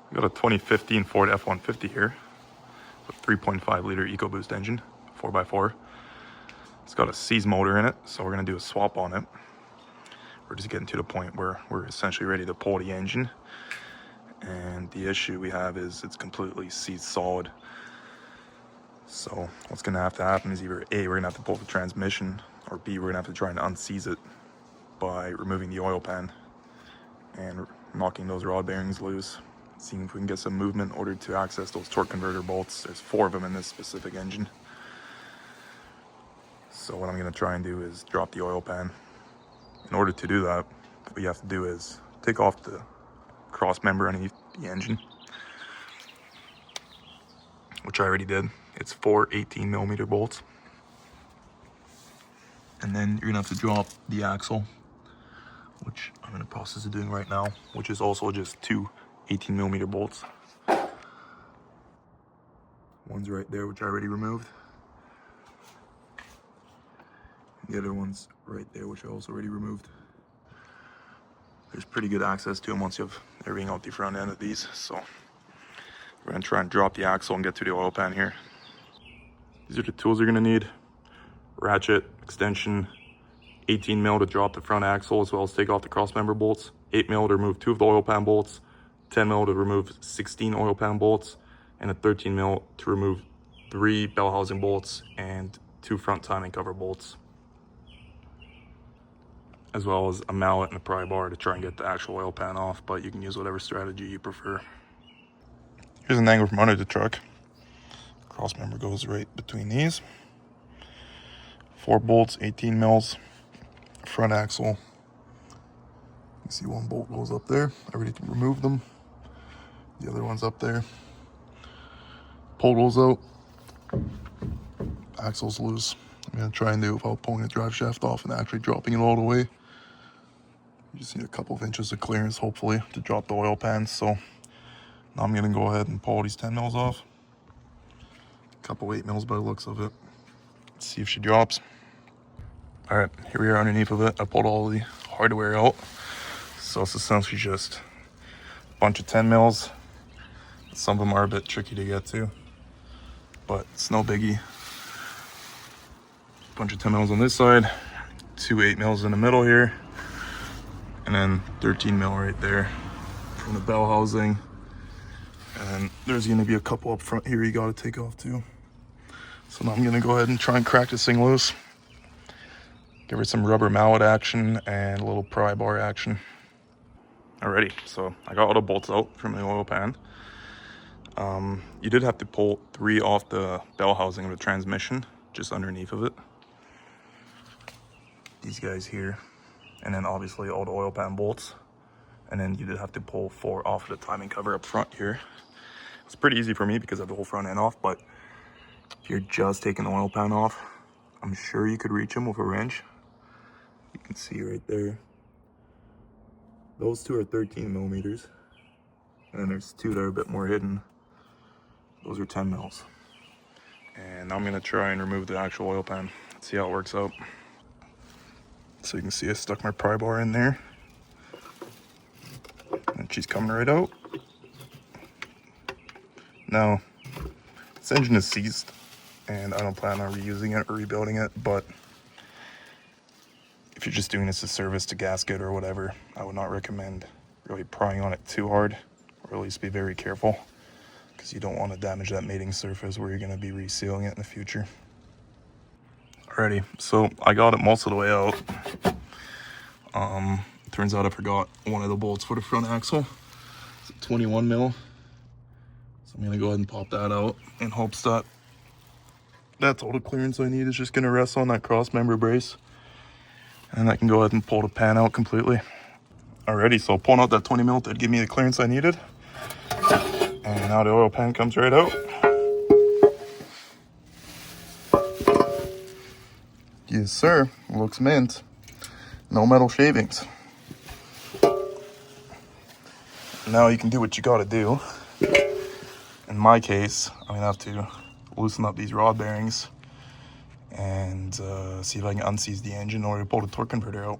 We got a 2015 Ford F150 here, a 3.5 liter EcoBoost engine, 4x4. It's got a unsieze motor in it, so we're gonna do a swap on it. We're just getting to the point where we're essentially ready to pull the engine. And the issue we have is it's completely seized solid. So what's gonna have to happen is either A, we're gonna have to pull the transmission, or B, we're gonna have to try and unsieze it by removing the oil pan and knocking those rod bearings loose. Seeing if we can get some movement in order to access those torque converter bolts. There's 4 of them in this specific engine. So what I'm gonna try and do is drop the oil pan. In order to do that, what you have to do is take off the cross member underneath the engine, which I already did. It's 4 18mm bolts. And then you're gonna have to drop the axle, which I'm in the process of doing right now, which is also just 2 18mm bolts. One's right there, which I already removed. The other one's right there, which I also already removed. There's pretty good access to them once you have everything out the front end of these. So we're gonna try and drop the axle and get to the oil pan here. These are the tools you're gonna need. Ratchet, extension, 18mm to drop the front axle, as well as take off the cross member bolts, 8mm to remove 2 of the oil pan bolts, 10mm to remove 16 oil pan bolts, and a 13mm to remove 3 bell housing bolts and 2 front timing cover bolts, as well as a mallet and a pry bar to try and get the actual oil pan off, but you can use whatever strategy you prefer. Here's an angle from under the truck. Cross member goes right between these. 4 bolts, 18mm, front axle. You see one bolt goes up there. I already removed them. The other one's up there. Pull goes out. Axle's loose. I'm gonna try and do it without pulling the drive shaft off and actually dropping it all the way. You just need a couple of inches of clearance, hopefully, to drop the oil pan. So now I'm gonna go ahead and pull these 10mm off. A couple 8mm by the looks of it. Let's see if she drops. All right, here we are underneath of it. I pulled all the hardware out. So it's essentially just a bunch of 10mm. Some of them are a bit tricky to get to, but it's no biggie. Bunch of 10mm on this side, 2 8mm in the middle here, and then 13mm right there from the bell housing. And there's gonna be a couple up front here you gotta take off too. So now I'm gonna go ahead and try and crack this thing loose. Give her some rubber mallet action and a little pry bar action. Alrighty, so I got all the bolts out from the oil pan. You did have to pull 3 off the bell housing of the transmission, just underneath of it. These guys here, and then obviously all the oil pan bolts. And then you did have to pull 4 off of the timing cover up front here. It's pretty easy for me because I have the whole front end off, but if you're just taking the oil pan off, I'm sure you could reach them with a wrench. You can see right there. Those 2 are 13mm. And then there's 2 that are a bit more hidden. Those are 10mm. And now I'm gonna try and remove the actual oil pan. Let's see how it works out. So you can see I stuck my pry bar in there. And she's coming right out. Now, this engine is seized, and I don't plan on reusing it or rebuilding it, but if you're just doing this as service to gasket or whatever, I would not recommend really prying on it too hard, or at least be very careful, because you don't want to damage that mating surface where you're going to be resealing it in the future. Alrighty, so I got it most of the way out. Turns out I forgot one of the bolts for the front axle. It's a 21mm. So I'm gonna go ahead and pop that out in hopes that that's all the clearance I need is just gonna rest on that cross member brace. And I can go ahead and pull the pan out completely. Alrighty, so pulling out that 20mm that'd give me the clearance I needed. And now the oil pan comes right out. Yes, sir. Looks mint. No metal shavings. Now you can do what you gotta do. In my case, I'm gonna have to loosen up these rod bearings and see if I can unsieze the engine in order to pull the torque converter out.